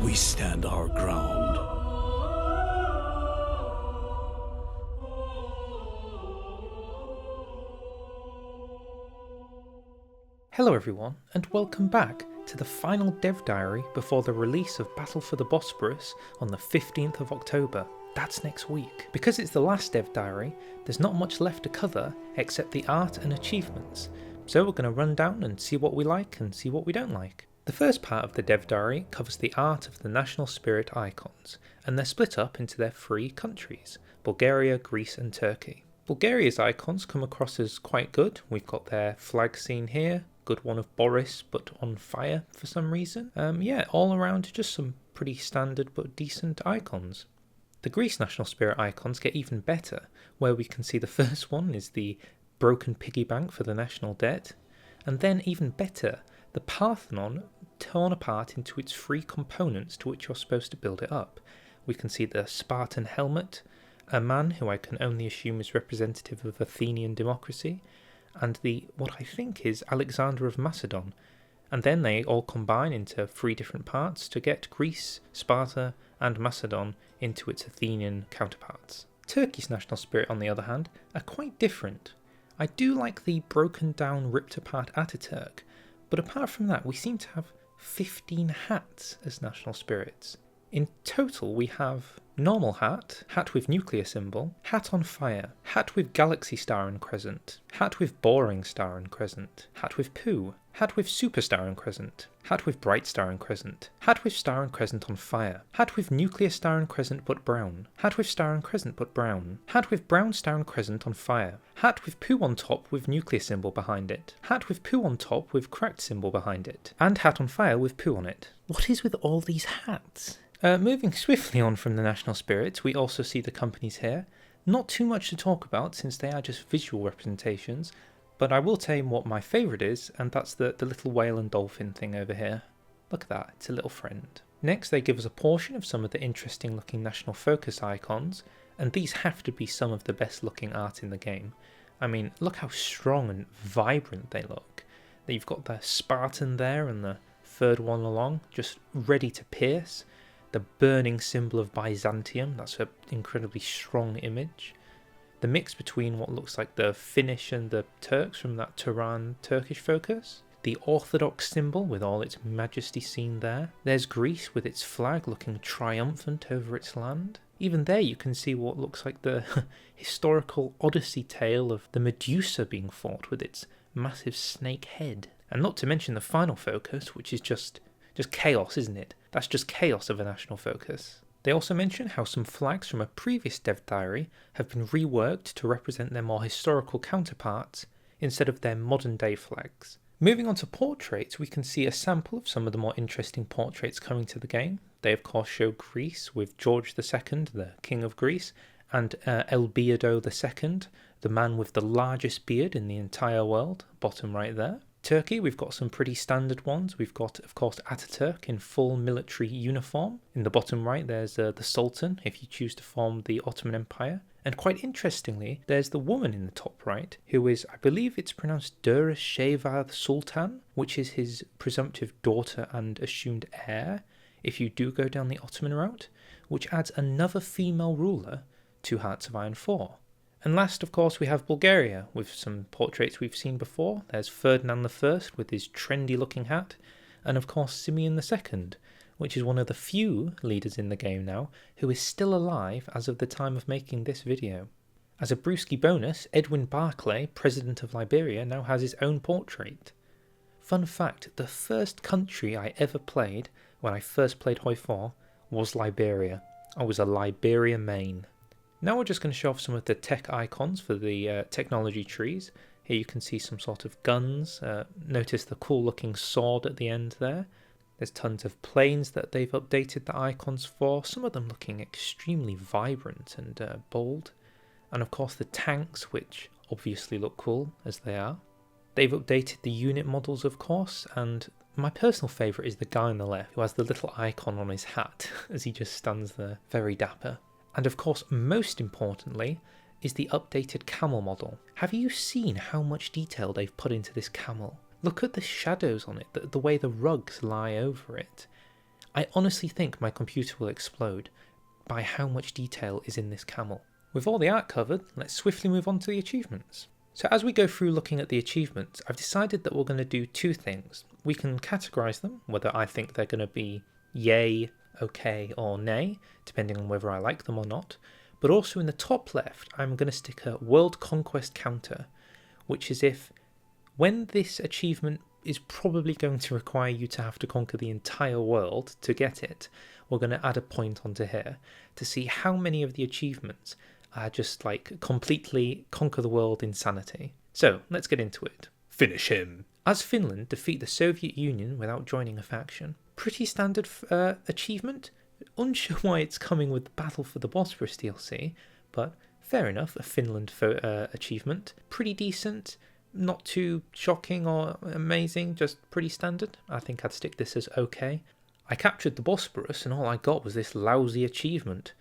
We stand our ground. Hello everyone, and welcome back to the final dev diary before the release of Battle for the Bosporus on the 15th of October. That's next week. Because it's the last dev diary, there's not much left to cover except the art and achievements, so we're going to run down and see what we like and see what we don't like. The first part of the dev diary covers the art of the national spirit icons, and they're split up into their three countries, Bulgaria, Greece and Turkey. Bulgaria's icons come across as quite good. We've got their flag scene here, good one of Boris but on fire for some reason. All around just some pretty standard but decent icons. The Greece national spirit icons get even better, where we can see the first one is the broken piggy bank for the national debt, and then even better, the Parthenon torn apart into its three components to which you're supposed to build it up. We can see the Spartan helmet, a man who I can only assume is representative of Athenian democracy, and the what I think is Alexander of Macedon, and then they all combine into three different parts to get Greece, Sparta and Macedon into its Athenian counterparts. Turkey's national spirit, on the other hand, are quite different. I do like the broken down, ripped apart Ataturk, but apart from that we seem to have 15 hats as national spirits. In total we have normal hat, hat with nuclear symbol, hat on fire, hat with galaxy star and crescent, hat with boring star and crescent, hat with poo, hat with superstar and crescent, hat with bright star and crescent, hat with star and crescent on fire, hat with nuclear star and crescent but brown, hat with star and crescent but brown, hat with brown star and crescent on fire, hat with poo on top with nuclear symbol behind it, hat with poo on top with cracked symbol behind it, and hat on fire with poo on it. What is with all these hats? Moving swiftly on from the national spirits, we also see the companies here. Not too much to talk about since they are just visual representations, but I will tell you what my favourite is, and that's the little whale and dolphin thing over here. Look at that, it's a little friend. Next they give us a portion of some of the interesting looking national focus icons, and these have to be some of the best looking art in the game. I mean, look how strong and vibrant they look. You've got the Spartan there and the third one along, just ready to pierce. The burning symbol of Byzantium, that's an incredibly strong image. The mix between what looks like the Finnish and the Turks from that Turan Turkish focus. The Orthodox symbol with all its majesty seen there. There's Greece with its flag looking triumphant over its land. Even there you can see what looks like the historical Odyssey tale of the Medusa being fought with its massive snake head. And not to mention the final focus, which is just chaos, isn't it? That's just chaos of a national focus. They also mention how some flags from a previous dev diary have been reworked to represent their more historical counterparts instead of their modern day flags. Moving on to portraits, we can see a sample of some of the more interesting portraits coming to the game. They of course show Greece with George II, the King of Greece, and El Beardo II, the man with the largest beard in the entire world, bottom right there. Turkey, we've got some pretty standard ones. We've got, of course, Ataturk in full military uniform. In the bottom right, there's the Sultan, if you choose to form the Ottoman Empire. And quite interestingly, there's the woman in the top right, who is, I believe it's pronounced Dura Shevad Sultan, which is his presumptive daughter and assumed heir, if you do go down the Ottoman route, which adds another female ruler to Hearts of Iron 4. And last, of course, we have Bulgaria, with some portraits we've seen before. There's Ferdinand I with his trendy-looking hat, and of course Simeon II, which is one of the few leaders in the game now who is still alive as of the time of making this video. As a Brewski bonus, Edwin Barclay, President of Liberia, now has his own portrait. Fun fact, the first country I ever played when I first played Hoi 4 was Liberia. I was a Liberia main. Now we're just going to show off some of the tech icons for the technology trees. Here you can see some sort of guns. Notice the cool looking sword at the end there. There's tons of planes that they've updated the icons for, some of them looking extremely vibrant and bold. And of course the tanks, which obviously look cool as they are. They've updated the unit models, of course, and my personal favourite is the guy on the left who has the little icon on his hat as he just stands there, very dapper. And of course, most importantly, is the updated camel model. Have you seen how much detail they've put into this camel? Look at the shadows on it, the way the rugs lie over it. I honestly think my computer will explode by how much detail is in this camel. With all the art covered, let's swiftly move on to the achievements. So as we go through looking at the achievements, I've decided that we're going to do two things. We can categorise them, whether I think they're going to be yay, okay or nay, depending on whether I like them or not. But also in the top left, I'm going to stick a world conquest counter, which is if when this achievement is probably going to require you to have to conquer the entire world to get it, we're going to add a point onto here to see how many of the achievements are just like completely conquer the world insanity. So let's get into it. Finish him. As Finland defeat the Soviet Union without joining a faction. Pretty standard achievement. Unsure why it's coming with Battle for the Bosporus DLC, but fair enough, a Finland achievement. Pretty decent, not too shocking or amazing, just pretty standard. I think I'd stick this as okay. I captured the Bosporus and all I got was this lousy achievement.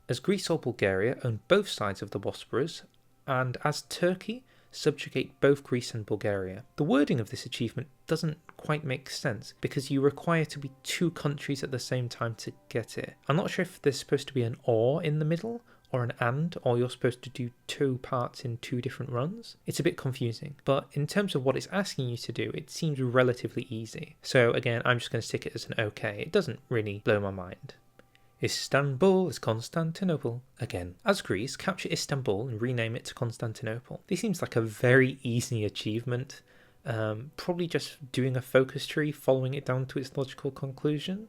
As Greece or Bulgaria own both sides of the Bosporus, and as Turkey subjugate both Greece and Bulgaria. The wording of this achievement doesn't quite make sense because you require to be two countries at the same time to get it. I'm not sure if there's supposed to be an or in the middle or an and, or you're supposed to do two parts in two different runs. It's a bit confusing, but in terms of what it's asking you to do, it seems relatively easy. So again, I'm just going to stick it as an okay. It doesn't really blow my mind. Istanbul is Constantinople. Again, as Greece, capture Istanbul and rename it to Constantinople. This seems like a very easy achievement. Probably just doing a focus tree, following it down to its logical conclusion.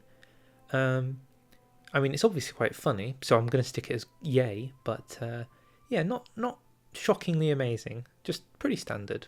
I mean, it's obviously quite funny, so I'm going to stick it as yay, but yeah, not shockingly amazing, just pretty standard.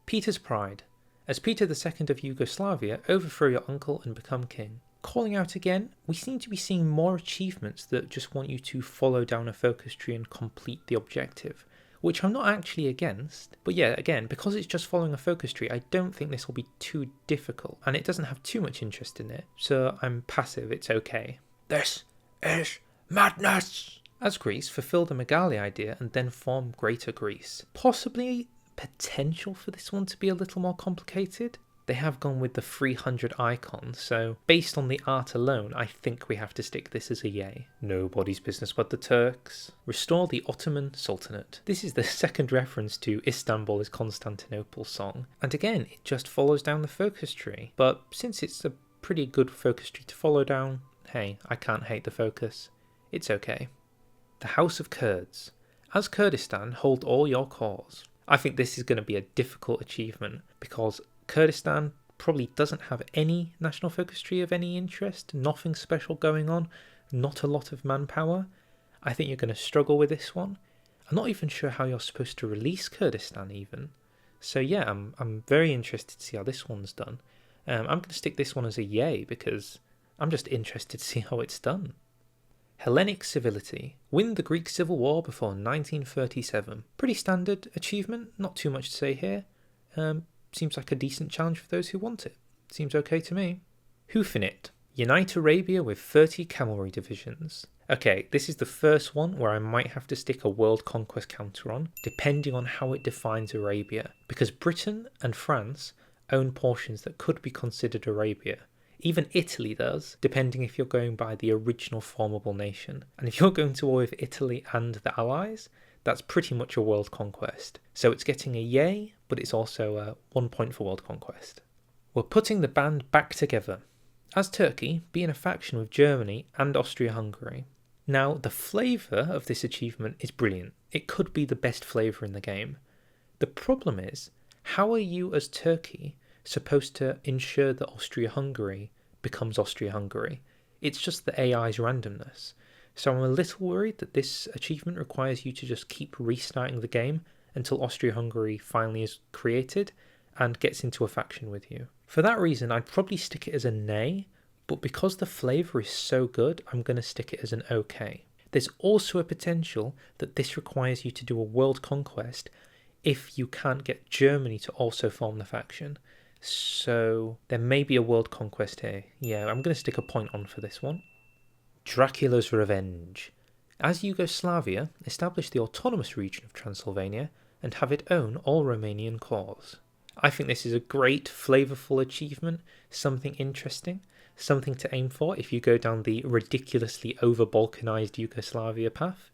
Peter's Pride. As Peter II of Yugoslavia, overthrow your uncle and become king. Calling out again, we seem to be seeing more achievements that just want you to follow down a focus tree and complete the objective, which I'm not actually against. But yeah, again, because it's just following a focus tree, I don't think this will be too difficult, and it doesn't have too much interest in it, so I'm passive, it's okay. This is madness! As Greece, fulfill the Megali idea and then form Greater Greece. Possibly potential for this one to be a little more complicated. They have gone with the 300 icons, so based on the art alone, I think we have to stick this as a yay. Nobody's business but the Turks. Restore the Ottoman Sultanate. This is the second reference to Istanbul is Constantinople song, and again, it just follows down the focus tree. But since it's a pretty good focus tree to follow down, hey, I can't hate the focus. It's okay. The House of Kurds. As Kurdistan, hold all your cores. I think this is going to be a difficult achievement because Kurdistan probably doesn't have any national focus tree of any interest, nothing special going on, not a lot of manpower. I think you're going to struggle with this one. I'm not even sure how you're supposed to release Kurdistan even. So yeah, I'm very interested to see how this one's done. I'm going to stick this one as a yay because I'm just interested to see how it's done. Hellenic Civility. Win the Greek Civil War before 1937. Pretty standard achievement, not too much to say here. Seems like a decent challenge for those who want it. Seems okay to me. Hoofinit. Unite Arabia with 30 cavalry divisions. Okay, this is the first one where I might have to stick a world conquest counter on, depending on how it defines Arabia, because Britain and France own portions that could be considered Arabia. Even Italy does, depending if you're going by the original formable nation. And if you're going to war with Italy and the Allies, that's pretty much a world conquest. So it's getting a yay, but it's also a 1 point for world conquest. We're putting the band back together. As Turkey, be in a faction with Germany and Austria-Hungary. Now, the flavour of this achievement is brilliant. It could be the best flavour in the game. The problem is, how are you as Turkey supposed to ensure that Austria-Hungary becomes Austria-Hungary? It's just the AI's randomness. So I'm a little worried that this achievement requires you to just keep restarting the game until Austria-Hungary finally is created and gets into a faction with you. For that reason, I'd probably stick it as a nay, but because the flavour is so good, I'm going to stick it as an okay. There's also a potential that this requires you to do a world conquest if you can't get Germany to also form the faction. So there may be a world conquest here. Yeah, I'm going to stick a point on for this one. Dracula's Revenge. As Yugoslavia, establish the autonomous region of Transylvania and have it own all Romanian cores. I think this is a great, flavourful achievement, something interesting. something to aim for if you go down the ridiculously over-Balkanized Yugoslavia path.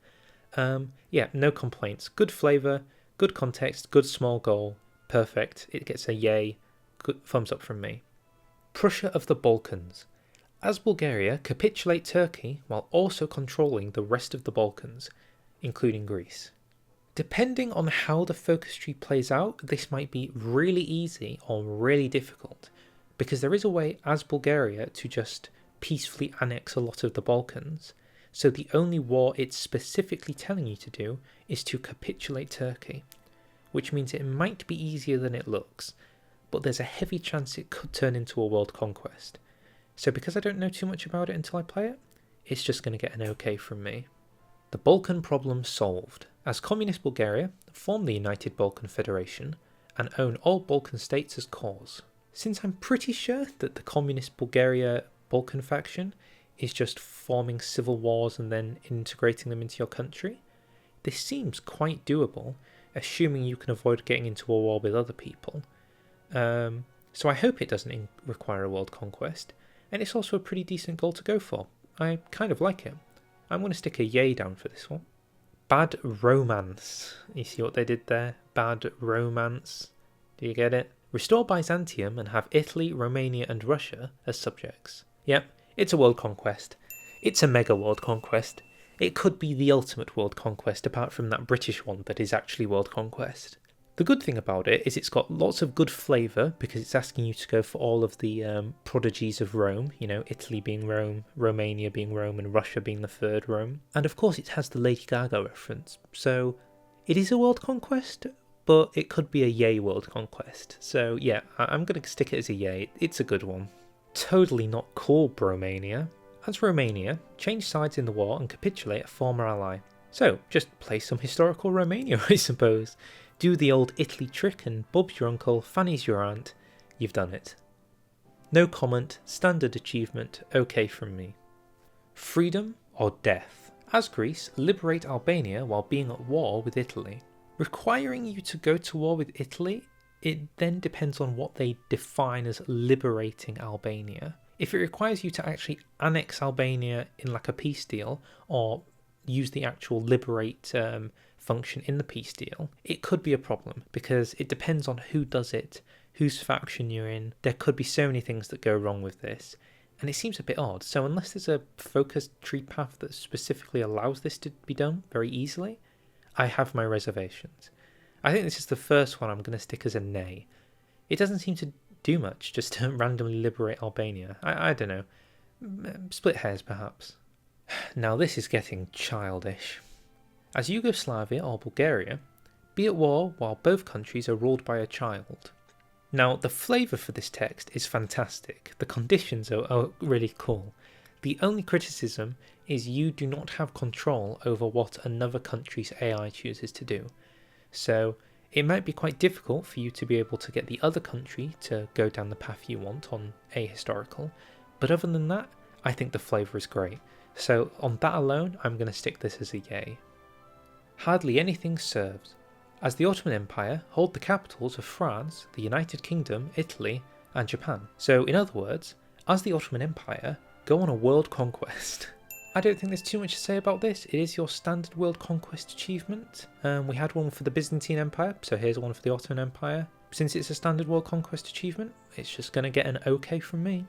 Yeah, no complaints. Good flavour, good context, good small goal. Perfect. It gets a yay. Good thumbs up from me. Prussia of the Balkans. As Bulgaria, capitulate Turkey while also controlling the rest of the Balkans, including Greece. Depending on how the focus tree plays out, this might be really easy or really difficult, because there is a way as Bulgaria to just peacefully annex a lot of the Balkans, so the only war it's specifically telling you to do is to capitulate Turkey, which means it might be easier than it looks, but there's a heavy chance it could turn into a world conquest. So because I don't know too much about it until I play it, it's just going to get an okay from me. The Balkan problem solved, as Communist Bulgaria form the United Balkan Federation and own all Balkan states as cores. Since I'm pretty sure that the Communist Bulgaria Balkan faction is just forming civil wars and then integrating them into your country, this seems quite doable, assuming you can avoid getting into a war with other people. So I hope it doesn't require a world conquest, and it's also a pretty decent goal to go for. I kind of like it. I'm going to stick a yay down for this one. Bad romance. You see what they did there? Bad romance. Do you get it? Restore Byzantium and have Italy, Romania and Russia as subjects. Yep, it's a world conquest. It's a mega world conquest. It could be the ultimate world conquest apart from that British one that is actually world conquest. The good thing about it is it's got lots of good flavour because it's asking you to go for all of the prodigies of Rome, you know, Italy being Rome, Romania being Rome and Russia being the third Rome. And of course it has the Lady Gaga reference, so it is a world conquest, but it could be a yay world conquest. So yeah, I'm going to stick it as a yay, it's a good one. Totally not cool, Romania. As Romania, change sides in the war and capitulate a former ally. So just play some historical Romania, I suppose. Do the old Italy trick and Bob's your uncle, Fanny's your aunt. You've done it. No comment, standard achievement, okay from me. Freedom or death. As Greece, liberate Albania while being at war with Italy. Requiring you to go to war with Italy, it then depends on what they define as liberating Albania. If it requires you to actually annex Albania in like a peace deal, or use the actual liberate function in the peace deal, it could be a problem because it depends on who does it, whose faction you're in. There could be so many things that go wrong with this, and it seems a bit odd. So unless there's a focus tree path that specifically allows this to be done very easily, I have my reservations. I think this is the first one I'm going to stick as a nay. It doesn't seem to do much just to randomly liberate Albania. I don't know. Split hairs perhaps. Now this is getting childish. As Yugoslavia or Bulgaria, be at war while both countries are ruled by a child. Now the flavour for this text is fantastic, the conditions are really cool. The only criticism is you do not have control over what another country's AI chooses to do. So it might be quite difficult for you to be able to get the other country to go down the path you want on ahistorical, but other than that, I think the flavour is great. So on that alone, I'm going to stick this as a yay. Hardly anything serves, as the Ottoman Empire hold the capitals of France, the United Kingdom, Italy and Japan. So in other words, as the Ottoman Empire, go on a world conquest. I don't think there's too much to say about this. It is your standard world conquest achievement. We had one for the Byzantine Empire, so here's one for the Ottoman Empire. Since it's a standard world conquest achievement, it's just going to get an okay from me.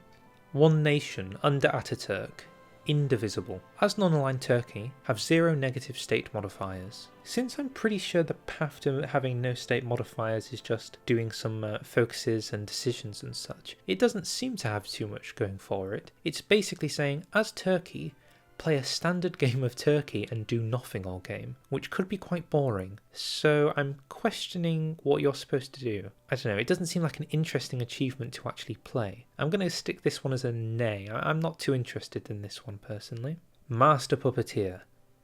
One nation under Ataturk. Indivisible. As non-aligned Turkey, have 0 negative state modifiers. Since I'm pretty sure the path to having no state modifiers is just doing some focuses and decisions and such, it doesn't seem to have too much going for it. It's basically saying, as Turkey, play a standard game of Turkey and do nothing all game, which could be quite boring. So I'm questioning what you're supposed to do. I don't know, it doesn't seem like an interesting achievement to actually play. I'm going to stick this one as a nay. I'm not too interested in this one personally. Master Puppeteer.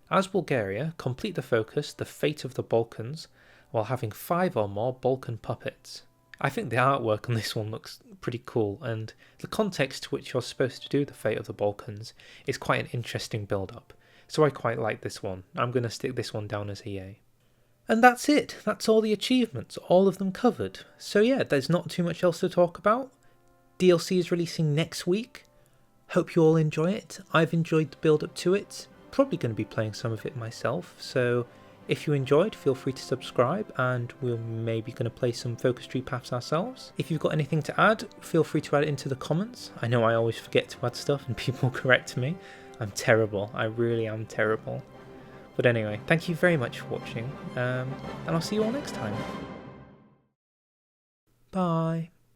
As Bulgaria, complete the focus, the fate of the Balkans, while having 5 or more Balkan puppets. I think the artwork on this one looks pretty cool, and the context to which you're supposed to do the fate of the Balkans is quite an interesting build-up, so I quite like this one. I'm going to stick this one down as a yay. And that's it, that's all the achievements, all of them covered. So yeah, there's not too much else to talk about. DLC is releasing next week. Hope you all enjoy it. I've enjoyed the build up to it. Probably going to be playing some of it myself, so if you enjoyed, feel free to subscribe, and we're maybe going to play some Focus Tree Paths ourselves. If you've got anything to add, feel free to add it into the comments. I know I always forget to add stuff and people correct me. I'm terrible, I really am terrible. But anyway, thank you very much for watching, and I'll see you all next time. Bye.